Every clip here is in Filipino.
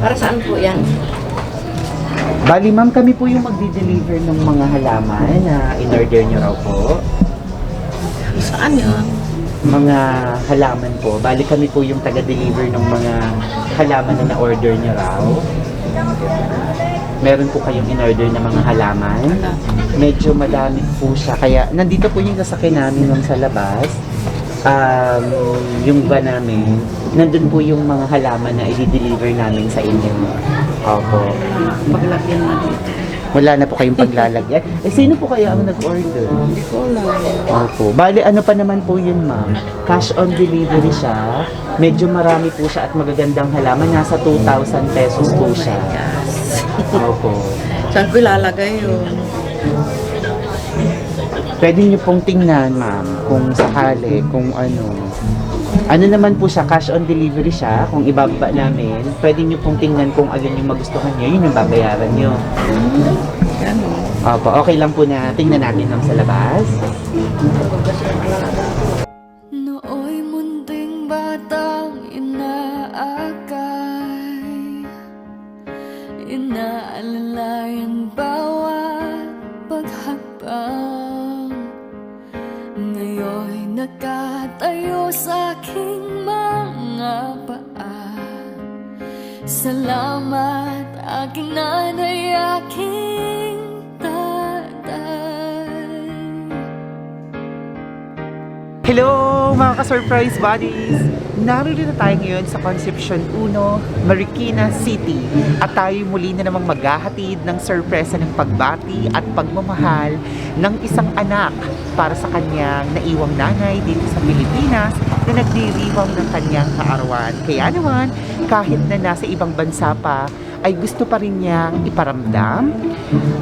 Para saan po yan? Bali ma'am, kami po yung magdi-deliver ng mga halaman na in-order nyo raw po. Saan yun? Mga halaman po. Bali kami po yung taga-deliver ng mga halaman na na-order nyo raw. Meron po kayong in-order na mga halaman. Wala. Medyo madami po siya. Kaya nandito po yung sasakyan namin nung sa labas. Yung van namin, nandun po yung mga halaman na i-deliver namin sa inyo. Opo. Paglagyan na dito. Wala na po kayong paglalagyan. Sino po kaya ang nag-order? Hindi ko alam. Opo. Bali, ano pa naman po yun, ma'am? Cash on delivery siya. Medyo marami po siya at magagandang halaman. Nasa 2,000 pesos po siya. Yes. Opo. Saan ko ilalagay yun? Pwede niyo pong tingnan, ma'am, kung sakali, kung ano. Ano naman po siya, cash on delivery siya. Kung ibababa namin, pwede niyo pong tingnan kung alin yung magustuhan niyo, yun yung babayaran niyo. Gano'n. Opo, okay lang po na tingnan natin lang sa labas. Nooy munting batang inaakay, inaalalayan bawat paghakbang. Ngayon'y nakatayo sa aking mga paa. Salamat aking nanay, aking tatay. Hello mga ka-surprise buddies! Narito na tayo ngayon sa Concepcion 1, Marikina City at tayo muli na namang maghahatid ng sorpresa ng pagbati at pagmamahal ng isang anak para sa kanyang naiwang nanay dito sa Pilipinas na nagdiriwang ng kanyang kaarawan. Kaya naman, kahit na nasa ibang bansa pa, ay gusto pa rin niyang iparamdam,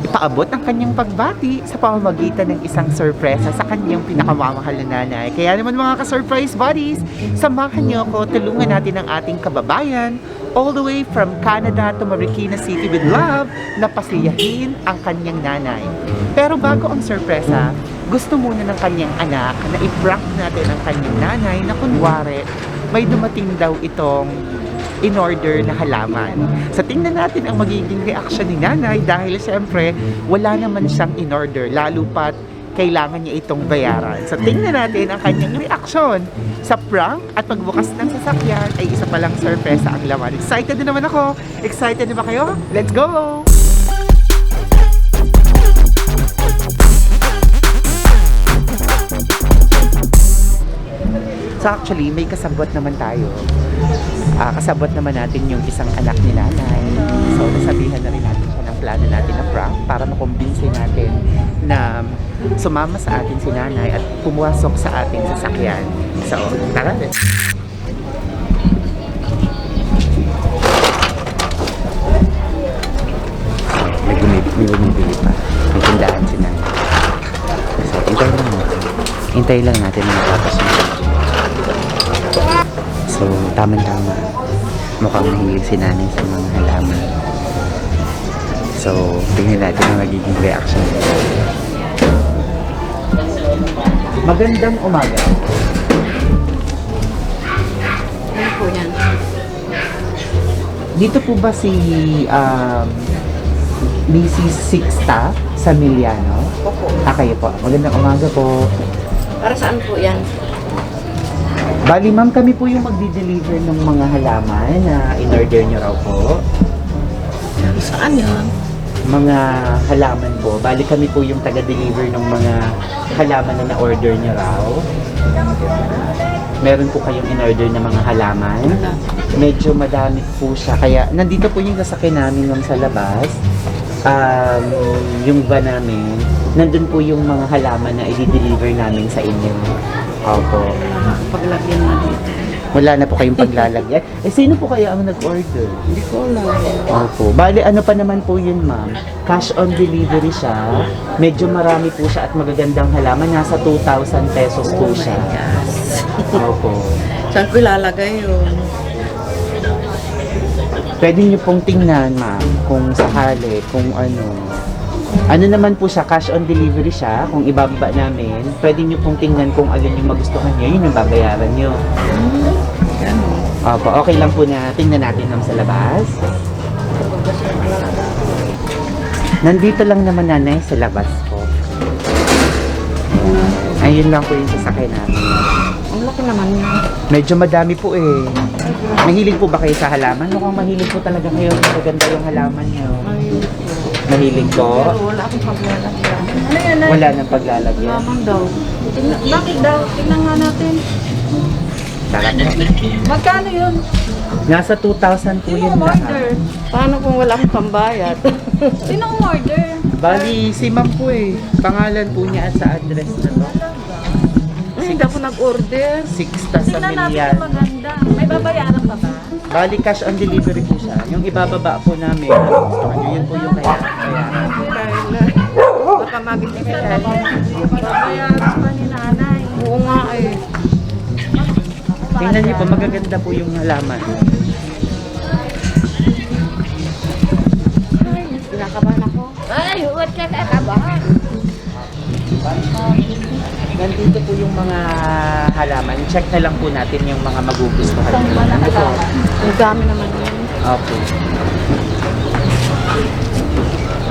ipaabot ang kanyang pagbati sa pamamagitan ng isang sorpresa sa kanyang pinakamamahal na nanay. Kaya naman mga ka-surprise buddies, samahan niyo ako, tulungan natin ang ating kababayan all the way from Canada to Marikina City with love na pasiyahin ang kanyang nanay. Pero bago ang sorpresa, gusto muna ng kanyang anak na i-prank natin ang kanyang nanay na kunwari may dumating daw itong in-order na halaman. So tingnan natin ang magiging reaction ni nanay dahil siyempre wala naman siyang in-order, lalo pat kailangan niya itong bayaran. So tingnan natin ang kanyang reaction sa prank at pagbukas ng sasakyan ay isa palang sorpresa ang laman. Excited na naman ako! Excited na ba kayo? Let's go! So actually, may kasabot naman tayo. Kasabot naman natin yung isang anak ni nanay. So nasabihan na rin natin siya ng plano natin na prank para makumbinsi natin na sumama sa atin si nanay at pumasok sa ating sasakyan. So, tara rin. May bumibili pa. May tindahan si nanay. So, hintayin lang natin na matapos yung so, tama-tama. Mukhang mahilig si nanay sa mga halaman. So, tingnan natin ang magiging reaction. Magandang umaga. Ano po yan? Dito po ba si Mrs. Sixta Samiliano? Opo. Kayo po. Magandang umaga po. Para saan po yan? Bali ma'am, kami po yung magdi-deliver ng mga halaman na in-order nyo raw po. Saan yun? Mga halaman po. Bali kami po yung taga-deliver ng mga halaman na na-order nyo raw. Meron po kayong in-order na mga halaman. Wala. Medyo madami po siya. Kaya nandito po yung sasakyan namin nung sa labas. Yung van namin, nandun po yung mga halaman na i-deliver namin sa inyo. Opo. Paglagyan na dito. Wala na po kayong paglalagyan. Sino po kaya ang nag-order? Hindi ko alam. Opo. Bali, ano pa naman po yun, ma'am? Cash on delivery siya. Medyo marami po siya at magagandang halaman. Nasa 2,000 pesos po siya. Yes. Opo. Saan ko ilalagay yun? Pwede niyo pong tingnan, ma'am, kung sakali, kung ano. Ano naman po siya, cash on delivery siya. Kung ibababa namin, pwede niyo pong tingnan kung alin yung magustuhan niyo, yun yung babayaran niyo. Gano'n. Opo, okay lang po na tingnan natin ma'am sa labas. Nandito lang naman nanay sa labas po. Ayun lang po yung sasakyan namin. Ang laki naman yun. Medyo madami po eh. Mahilig po ba kayo sa halaman? Mukhang mahilig po talaga kayo. Maganda yung halaman nyo. Mahilig po? Pero wala akong paglalagyan. Ano yan? Wala nang paglalagyan. Lamang daw. Bakit daw? Tingnan nga natin. Sarap po. Magkano yun? Nasa 2,000 po yun lahat. Paano kung wala akong pambayad? Sinong order? Bali, si ma'am po eh. Pangalan po niya at sa address na to. Ay, hindi ako nag-order. 6 sa Milian. maganda. May babayaran pa ba? Bali, cash on delivery po siya. Yung ibababa po namin, yun po yung kaya. Kaya baka mag-isip. Babayaran pa ni nanay. Oo nga eh. Tingnan niyo po, magaganda po yung halaman. Ay, kinakabahan ako. Ay, huwag ka kakabahan. Nandito po yung mga halaman. Check na lang po natin yung mga magugustuhan nyo. Ano po? Ang dami naman yun. Okay.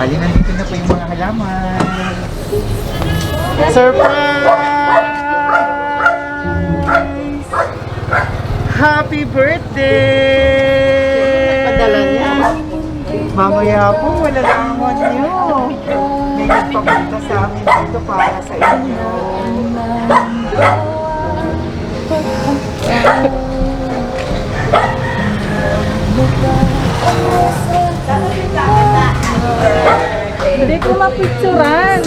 Bali, nandito na po yung mga halaman. Surprise! Happy birthday! Padala niya. Mamaya po, wala naman nyo. May nagpapunta sa amin dito para sa inyo. Hindi ko mapicturan.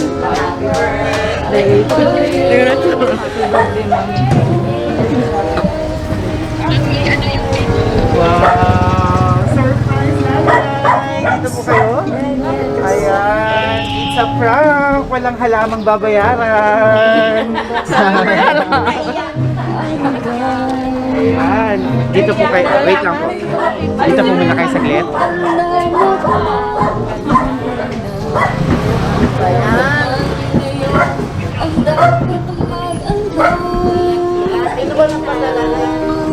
Wow! Surprise nanay! Dito po kayo? Ayan! It's a prank! Walang halamang babayaran! Ayan! Dito po kayo. Wait lang po. Dito po muna kayo saglit.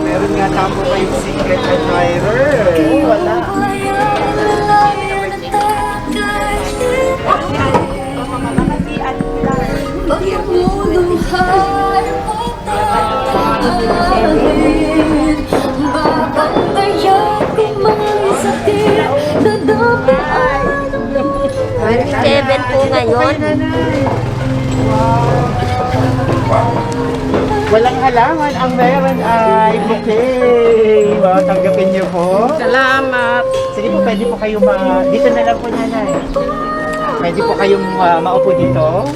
Meron nga tapo kayong secret admirer. Wala. Seven po ngayon. Walang halaman. Ang meron ay bouquet. Wow, tanggapin niyo po. Salamat. Sige po, pwede po kayong dito na lang po nanay. Pwede po kayong maupo dito.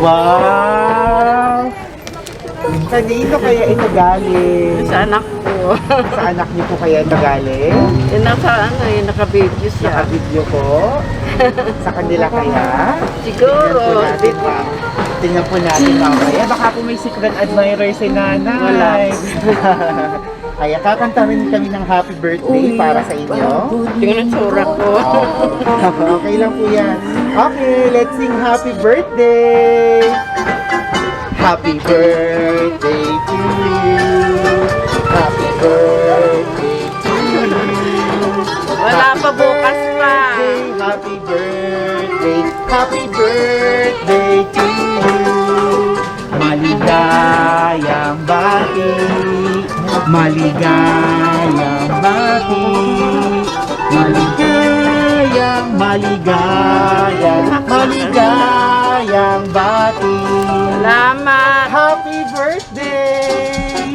Wow! Sa dito kaya ito galing? Sa anak ko. Sa anak niyo po kaya ito galing? Naka ano eh, naka-video siya. Naka-video po. Sa kanila kaya? Siguro. Tingnan po natin mamaya. Baka po may secret admirer si nanay. Wala. Kaya kakanta rin kami ng happy birthday para sa inyo. Tingnan ang tsura ko. Okay lang po yan. Okay, let's sing happy birthday! Happy birthday to you! Happy birthday to you! Wala pa, bukas pa. Happy birthday! Happy birthday to you! Maligayang bati! Maligayang bati! Maligayang, maligayang bati! Salamat. Happy birthday!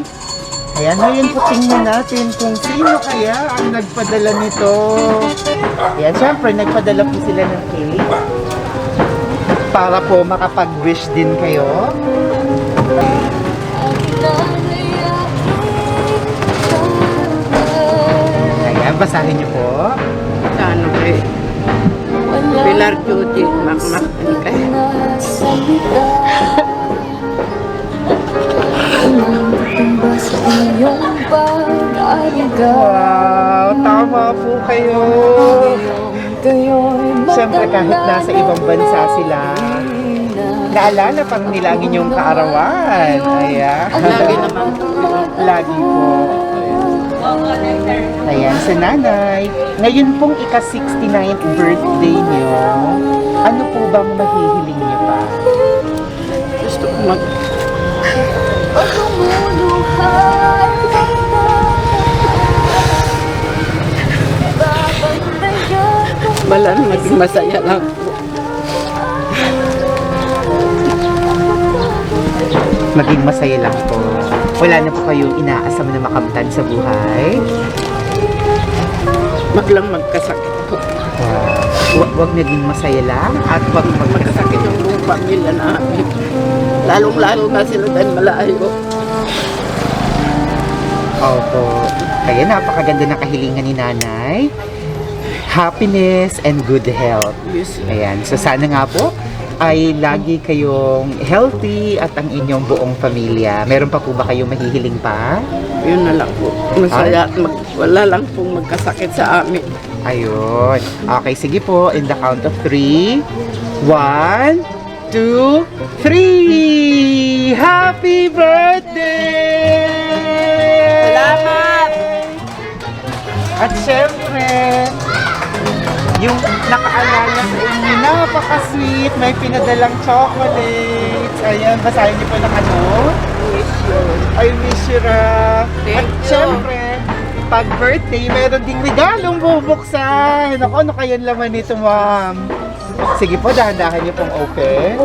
Ayan, ngayon po tingnan natin kung sino kaya ang nagpadala nito. Ayan, syempre nagpadala po sila ng cake para po makapag-wish din kayo. Ayan, basahin niyo po. Ano eh? Pilar Judy, makmak. Wow, tama po kayo. Siyempre kahit nasa ibang bansa sila, naalala pa rin nila ang inyong kaarawan. Ayan. Lagi naman. Lagi po. Ayan, sa nanay. Ngayon pong ika-69th birthday niyo, ano po bang mahihiling niyo pa? Gusto ko mag... Wala na, maging masaya lang po. Maging masaya lang po. Wala na po kayong inaasam na makamtan sa buhay? Maglang magkasakit po. Wag naging masaya lang at wag Magkasakit yung buong pamilya namin. Lalong-lalo na sila dahil malayo. Opo. Kaya napakaganda ng kahilingan ni nanay. Happiness and good health. Yes. Ayan. So sana nga po ay lagi kayong healthy at ang inyong buong pamilya. Meron pa po ba kayong mahihiling pa? Yun na lang po. Masaya at wala lang pong magkasakit sa amin. Ayun. Okay, sige po. In the count of 3. 1, 2, 3! Happy birthday! Salamat! At syempre, yung nakaalala sa inyo, napaka-sweet. May pinadalang chocolates. Ayan, basahin niyo po ng ano? I miss you, Ra. Thank At you. syempre, pag birthday, meron ding regalong bubuksan. Ako, ano kaya laman nito, ma'am? Sige po, dahan-dahan niyo pong open.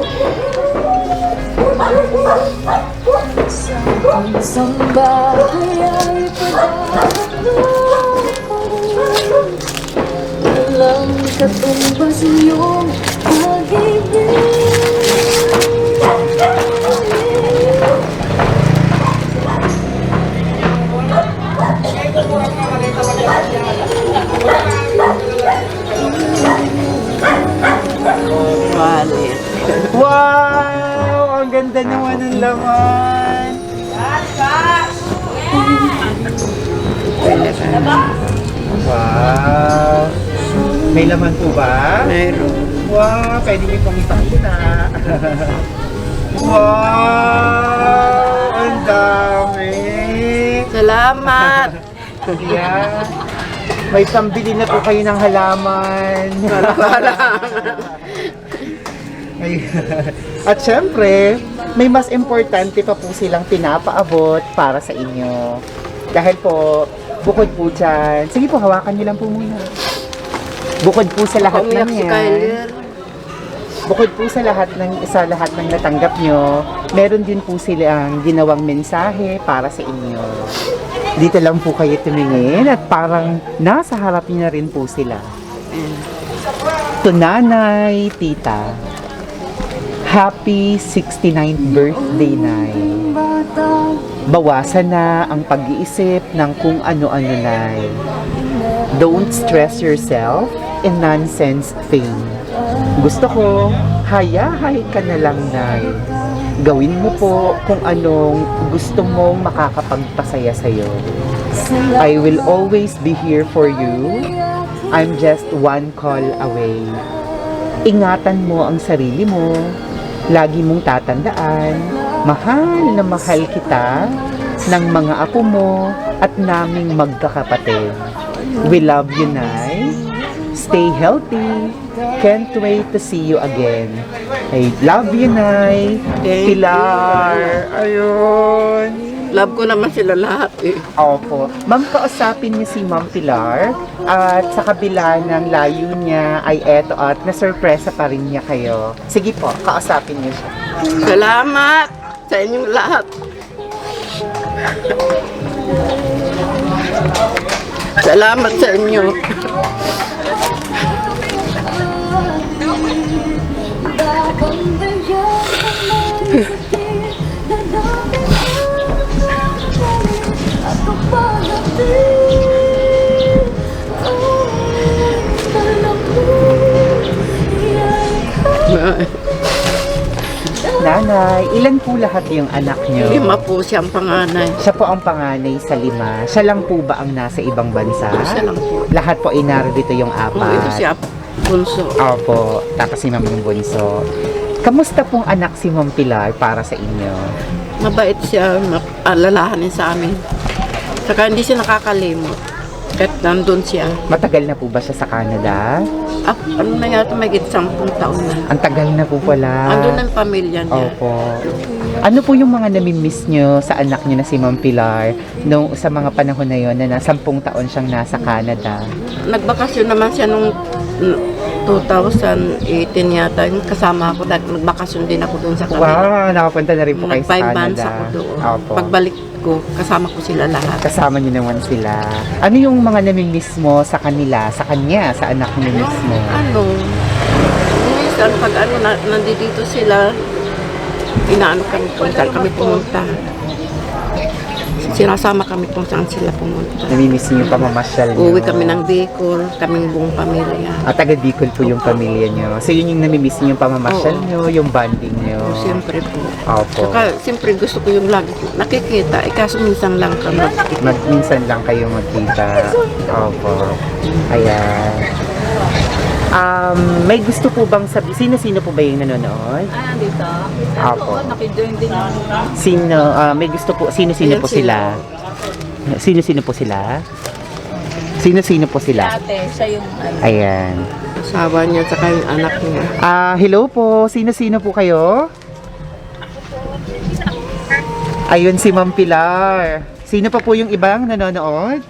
Isang bahay ay walang katumbas iyong pag-ibig. Wallet. Wow! Ang ganda naman ng laman. Wow! May laman po ba? Mayroon. Wow! Pwede niyo pong ipakita. Wow! Ang dami! Salamat! Yeah. May pambili na po kayo ng halaman. Wala. At syempre, may mas importante pa po silang pinapaabot para sa inyo. Dahil po, bukod po dyan, sige po, hawakan niyo lang po muna. Bukod po sa lahat Umiyak ng si yan, Kyler. bukod po sa lahat ng natanggap nyo, meron din po silang ginawang mensahe para sa inyo. Dito lang po kayo tumingin at parang nasa harap niyo na rin po sila. To Nanay Tita, Happy 69th birthday, Nay. Bawasan na ang pag-iisip ng kung ano-ano, Nay. Don't stress yourself in nonsense fame. Gusto ko, hayahay ka na lang, Nay. Gawin mo po kung anong gusto mong makakapagpasaya sa'yo. I will always be here for you. I'm just one call away. Ingatan mo ang sarili mo. Lagi mong tatandaan, mahal na mahal kita ng mga apo mo at naming magkakapatid. We love you, Nay. Stay healthy. Can't wait to see you again. I love you, Nay. Pilar. Ayun. Love ko naman sila lahat eh. Opo. Ma'am, kausapin niyo si Ma'am Pilar at sa kabila ng layo niya ay eto at na-surpresa pa rin niya kayo. Sige po, kausapin niyo siya. Salamat sa inyong lahat. Salamat sa inyo. Nanay, ilan po lahat yung anak niyo? 5 po siyang panganay. Siya po ang panganay sa 5. Siya lang po ba ang nasa ibang bansa? Siya lang po. Lahat po ay narito yung Oh, ito 4. siya, bunso. Opo, tapos si Ma'am yung bunso. Kamusta pong anak si Ma'am Pilar para sa inyo? Mabait siya, alalahanin sa amin. Saka hindi siya nakakalimot. Kahit nandun siya. Matagal na po ba siya sa Canada? Ano na yata, may 10 taon na. Ang tagal na po pala. Andun ang pamilya niya. Opo. Ano po yung mga namimiss nyo sa anak nyo na si Ma'am Pilar nung sa mga panahon na yon na 10 taon siyang nasa Canada? Nagbakasyon naman siya nung 2018 yata. Yung kasama ako, nagbakasyon din ako doon sa Canada. Wow, nakapunta na rin po kayo sa 5 Canada. months ako doon. Opo. Pagbalik ko, kasama ko sila lahat. Kasama nyo naman sila. Ano yung mga namimiss mo sa kanila, sa kanya, sa anak nyo mismo? Minsan pag nandito sila, inaano kami kung saan kami pumunta. Sinasama kami kung saan sila pumunta. Namimiss nyo pamamasyal nyo? Uwi kami ng Bicol, kaming buong pamilya. At taga Bicol po yung pamilya nyo. So yun yung namimiss nyo, yung pamamasyal Oo. nyo, yung bonding nyo. Siyempre po. Opo. Saka, siyempre gusto ko yung lagi nakikita. Kaso minsan lang kami. Minsan lang kayo magkita. Opo. Ayan. May gusto po bang sabi? Sino-sino po ba yung nanonood? Dito. Opo. Nakijoin din yung May gusto po, sino-sino Ayan po sila? Sino-sino po sila? Sino-sino po sila? ate. Siya yung Ayan. Asawa niya, saka yung anak niya. Hello po. Sino-sino po kayo? Ayun si Ma'am Pilar. Sino pa po yung ibang nanonood?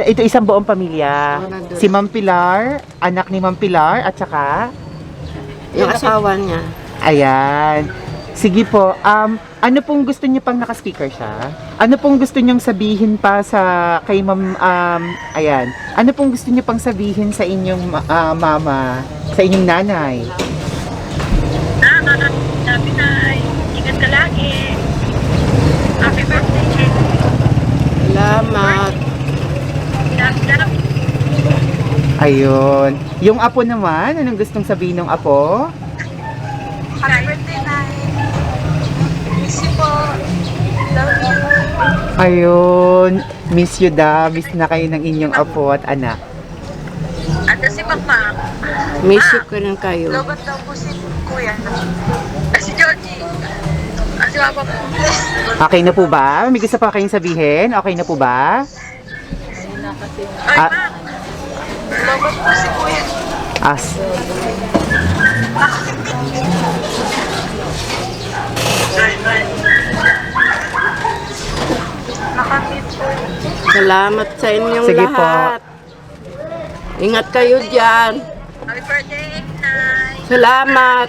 Ito isang buong pamilya. Si Ma'am Pilar, anak ni Ma'am Pilar, at saka Yung asawa niya. ayan. Sige po, ano pong gusto niyo pang naka-speaker siya? Ano pong gusto niyong sabihin pa sa kay Ma'am, ayan. Ano pong gusto niyo pang sabihin sa inyong mama, sa inyong nanay? Sabi na, ingat ka lagi. Happy birthday, Salamat. Ayun. Yung apo naman, anong gustong sabihin ng apo? Happy birthday, Nay. Miss you po. Love you. Ayun. Miss you da. Miss na kayo ng inyong apo at anak. At si Papa. Miss you ko rin kayo. Lobat daw po si Kuya. Si Georgie. Si Papa po. Okay na po ba? May gusto pa kayong sabihin? Okay na po ba? Ay, Ah. Ma'am. Lobat po si Kuya. As. Nakamit po. Salamat sa inyong Sige po. lahat. Ingat kayo dyan. Happy birthday, Nay. Salamat.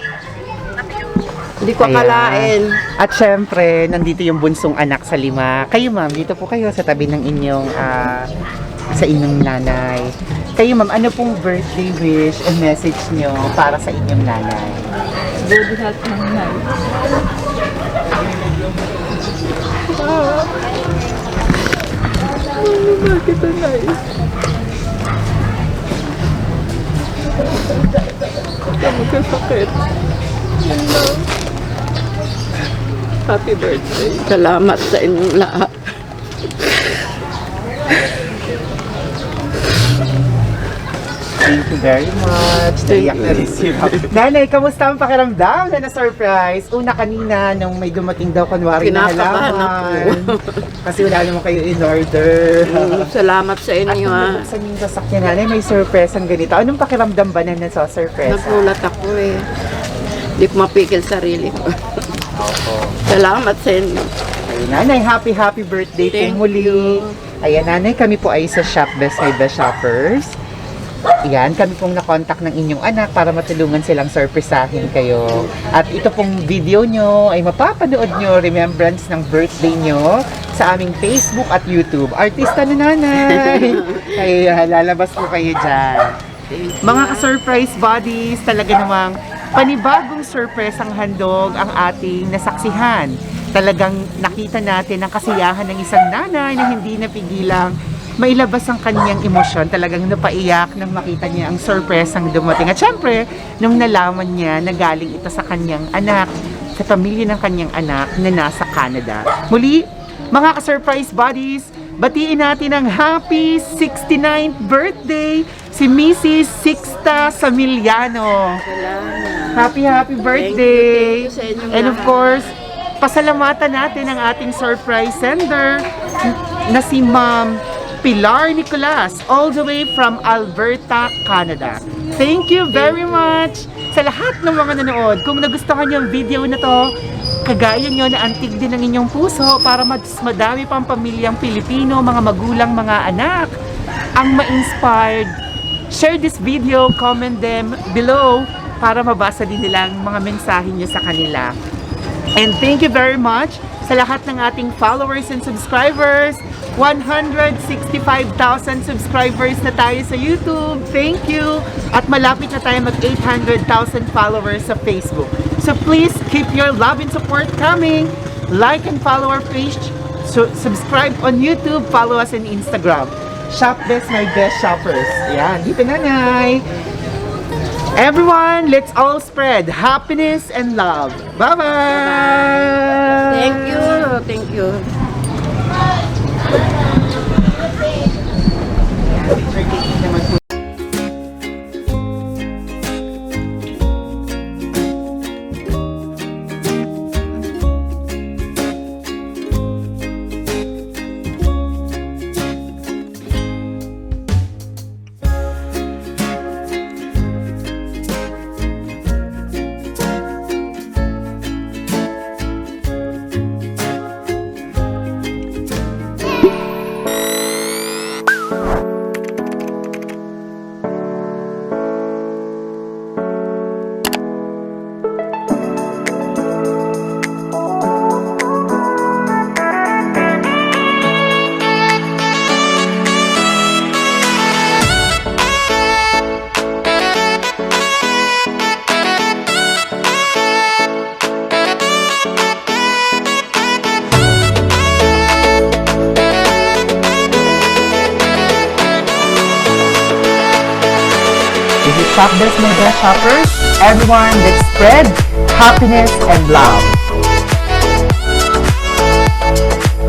Love you. Hindi ko Ayan. akalain. At syempre, nandito yung bunsong anak sa 5. Kayo ma'am, dito po kayo sa tabi ng inyong, sa inyong nanay. Kayo ma'am, ano pong birthday wish and message nyo para sa inyong nanay? good health ng nanay. Bakit nanay? Magkasakit. Happy birthday. Salamat sa inyong lahat. Thank you very much. Naiyak na rin si ma'am. Nanay, kamusta ang pakiramdam na na-surprise? Una kanina, nung may dumating daw kunwari na Kinakabahan halaman. Kasi wala naman kayo in order. Salamat sa At inyo nung ha. nabuksan yung sasakyan nanay, may surprise ang ganito. Anong pakiramdam ba na nasa-surprise? Nagulat ako eh. Hindi ko mapigil sarili ko. Salamat sa inyo. Ayun, nanay, happy birthday Thank po muli. you. Ayan, nanay, kami po ay sa Shop Best by Best Shoppers. Ayan, kami pong nakontak ng inyong anak para matulungan silang surprisahin kayo. At ito pong video nyo ay mapapanood nyo, remembrance ng birthday nyo sa aming Facebook at YouTube. Artista na nanay! Ayan, lalabas po kayo dyan. Mga ka-surprise buddies, talaga namang panibagong surprise ang handog ang ating nasaksihan. Talagang nakita natin ang kasiyahan ng isang nanay na hindi napigilang mailabas ang kanyang emosyon. Talagang napaiyak nang makita niya ang surprise ang dumating. At syempre, nung nalaman niya na galing ito sa kanyang anak, sa pamilya ng kanyang anak na nasa Canada. Muli, mga ka-surprise buddies, batiin natin ang happy 69th birthday si Mrs. Sixta Samiliano. Happy birthday! Thank you sa inyong And of lahat. course, pasalamatan natin ang ating surprise sender na si Ma'am Pilar Nicolas, all the way from Alberta, Canada. Thank you very much sa lahat ng mga nanood. Kung nagustuhan niyo ang video na to, kagaya nyo na antig din ang inyong puso para mas madami pang pamilyang Pilipino, mga magulang, mga anak ang ma-inspired. Share this video, comment them below para mabasa din nila ang mga mensahe nyo sa kanila. And thank you very much sa lahat ng ating followers and subscribers. 165,000 subscribers na tayo sa YouTube. Thank you! At malapit na tayo mag 800,000 followers sa Facebook. So please keep your love and support coming. Like and follow our page. So subscribe on YouTube. Follow us on Instagram. Shop Best, my best shoppers. Ayan, dito nanay. Everyone, let's all spread happiness and love. Bye-bye! Thank you. Thank you. Shop Best, my best shoppers. Everyone, let's spread happiness and love.